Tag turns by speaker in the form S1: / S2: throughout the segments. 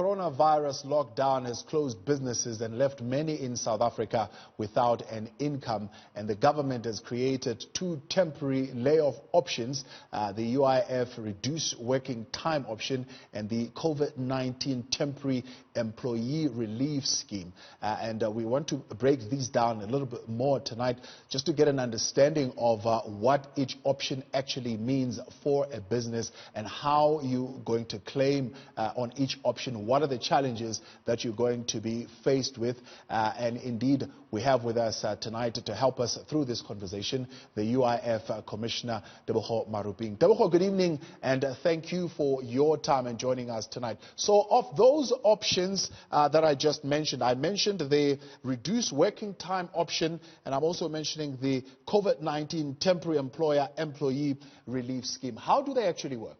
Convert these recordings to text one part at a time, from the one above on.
S1: coronavirus lockdown has closed businesses and left many in South Africa without an income, and the government has created two temporary layoff options, the UIF reduced working time option and the COVID-19 temporary employee relief scheme. And we want to break these down a little bit more tonight just to get an understanding of what each option actually means for a business and how you're going to claim on each option. What are the challenges that you're going to be faced with? And indeed, we have with us tonight to help us through this conversation the UIF Commissioner, Tebogo Maruping. Tebogo, good evening, and thank you for your time and joining us tonight. So of those options that I just mentioned, I mentioned the reduced working time option, and I'm also mentioning the COVID-19 temporary employee relief scheme. How do they actually work?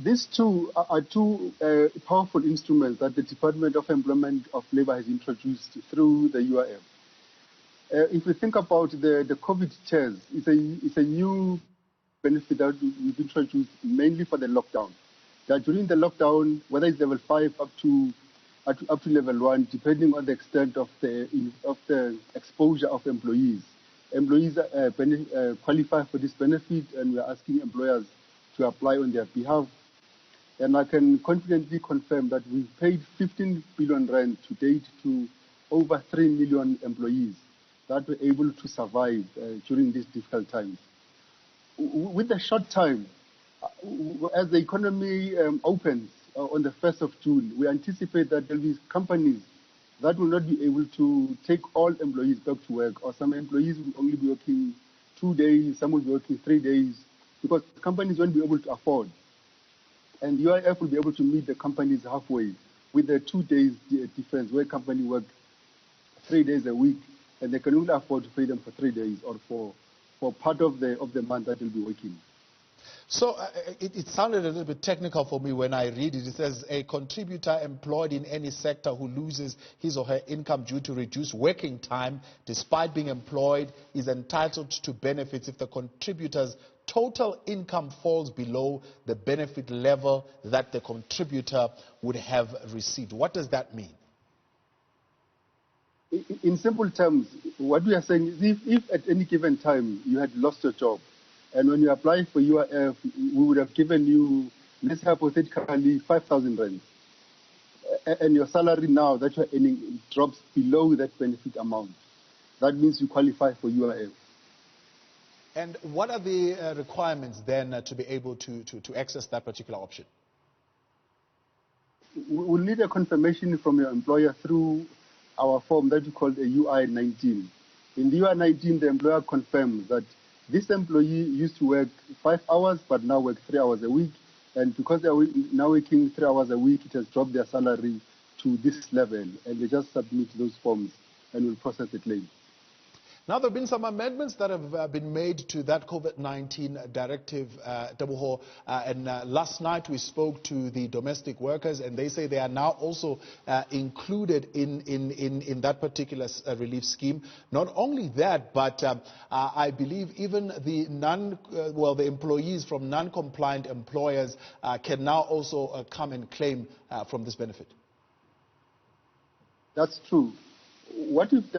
S2: These two are two powerful instruments that the Department of Employment of Labour has introduced through the UIF. If we think about the COVID chairs, it's a new benefit that we've introduced mainly for the lockdown. That during the lockdown, whether it's level 5 up to level 1, depending on the extent of the exposure of employees, qualify for this benefit, and we're asking employers to apply on their behalf. And I can confidently confirm that we've paid 15 billion rand to date to over 3 million employees that were able to survive during these difficult times. With the short time, as the economy opens on the 1st of June, we anticipate that there will be companies that will not be able to take all employees back to work, or some employees will only be working 2 days, some will be working 3 days, because companies won't be able to afford. And UIF will be able to meet the companies halfway with the 2 days difference, where company work 3 days a week, and they can only afford to pay them for 3 days or for part of the month that they'll be working.
S1: So it sounded a little bit technical for me when I read it. It says a contributor employed in any sector who loses his or her income due to reduced working time despite being employed is entitled to benefits if the contributor's total income falls below the benefit level that the contributor would have received. What does that mean?
S2: In simple terms, what we are saying is if at any given time you had lost your job, and when you apply for UIF, we would have given you, let's hypothetically, 5,000 rand. And your salary now that you're earning drops below that benefit amount. That means you qualify for UIF.
S1: And what are the requirements then to be able to access that particular option?
S2: We'll need a confirmation from your employer through our form that we call the UI-19. In the UI-19, the employer confirms that this employee used to work 5 hours, but now work 3 hours a week. And because they are now working 3 hours a week, it has dropped their salary to this level. And they just submit those forms and will process the claim.
S1: Now, there have been some amendments that have been made to that COVID-19 directive, Tebogo, and last night we spoke to the domestic workers, and they say they are now also included in that particular relief scheme. Not only that, but I believe even the the employees from non-compliant employers can now also come and claim from this benefit.
S2: That's true. What we've